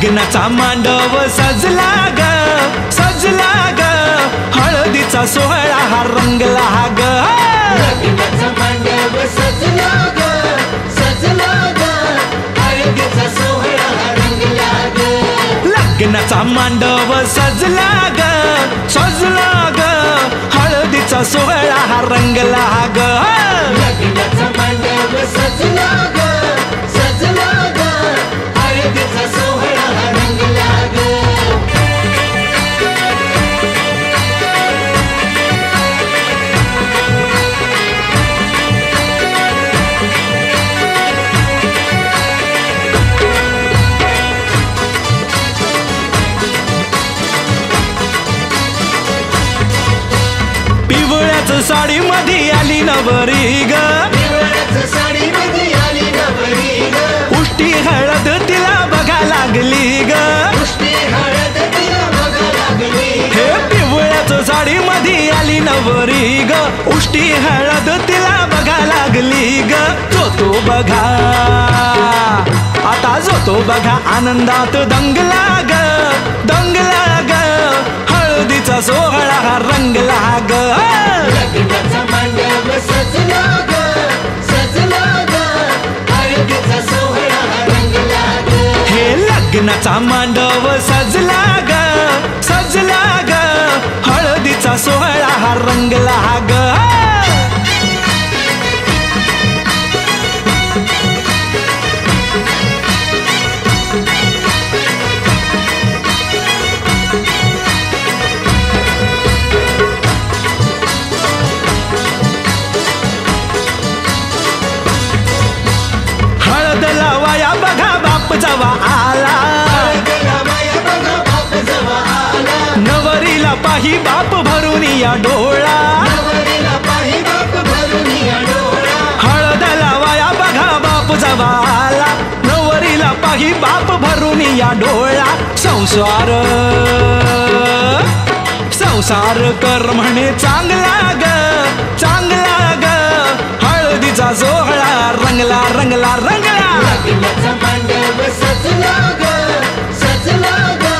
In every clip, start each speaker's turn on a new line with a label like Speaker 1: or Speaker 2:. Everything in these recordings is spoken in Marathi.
Speaker 1: लग्नाचा मांडव सजला ग सजला ग हळदीचा सोहळा हा रंगला ग
Speaker 2: लग्नाचा मांडव सजला ग सजला ग हळदीचा सोहळा हा रंगला ग
Speaker 1: लग्नाचा मांडव सजला ग सजला ग हळदीचा सोहळा हा रंगला ग
Speaker 2: लग्नाचा मांडव सजला ग सजला ग हळदीचा सोहळा हा रंगला ग
Speaker 1: पिवळ्याच साडी मध्ये आली नवरी ग
Speaker 2: साडी मध्ये आली नवरी ग
Speaker 1: उष्टी हळद तिला बघा लागली ग
Speaker 2: उष्टी हळद तिला बघा लागली
Speaker 1: हे पिवळ्याच साडी मध्ये आली नवरी ग उष्टी हळद तिला बघा लागली ग जो तो बघा आता जो तो बघा आनंदात दंगला ग दंगला ग हळदीचा सोहळा हा रंगला ग
Speaker 2: लग्नाचा मांडव सजला ग सजला ग हळदीचा सोहळा हा रंगला ग
Speaker 1: हे लग्नाचा मांडव सजला ग सजला ग हळदीचा सोहळा हा रंगला ग हळद लावाया बघा बाप जवा आला नवरीला पाही बाप भरून या डोळा हळद लावाया बघा बाप जवा आला नवरीला पाही बाप भरून या डोळा संसार संसार कर म्हणे चांगला ग चांगला ग हळदीचा सोहळा रंगला रंगला रंगला
Speaker 2: लग्नाचा मांडव सजला ग सजला ग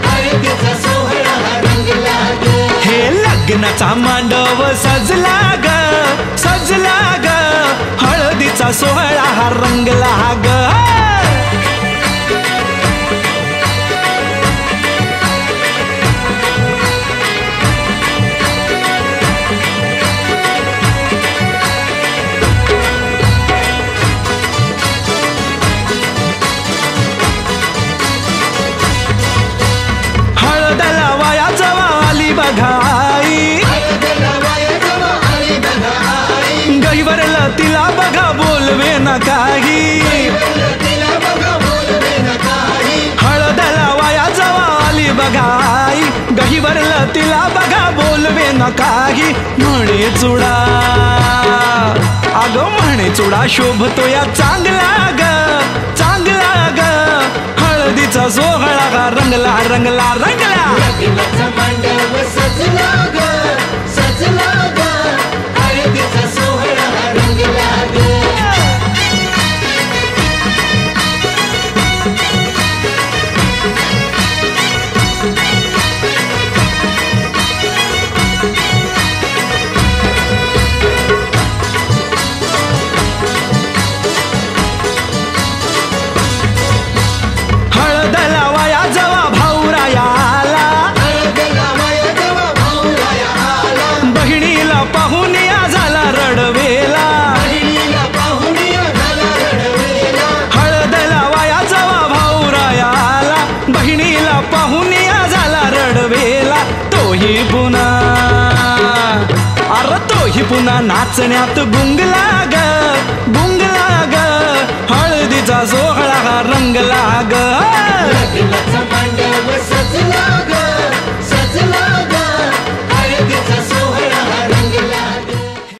Speaker 2: हळदीचा सोहळा हा रंगला ग
Speaker 1: हे लग्नाचा मांडव सजला ग सजला ग हळदीचा सोहळा हा रंगला ग हळद लावाया जवा आली बघाई गहीवरला तिला बघा बोलवे न काही हळद लावाया जवा आली बघाई गहीवरला तिला बघा बोलवे न काही म्हणे चुडा अगं म्हणे चुडा शोभतो या चांगला ग चांगला ग हळदीचा सोहळा हा रंगला रंगला रंगला
Speaker 2: लग्नाचा मांडव सजला ग सजला ग हळदीचा सोहळा हा रंगला ग
Speaker 1: हळद लावाया जवा भाऊराया आला बहिणीला पाहून या झाला रडवेला हळद लावाया जवा भाऊराया आला बहिणीला पाहून या झाला रडवेला तोही पुन्हा अरे तोही पुन्हा नाचण्यात गुंगला ग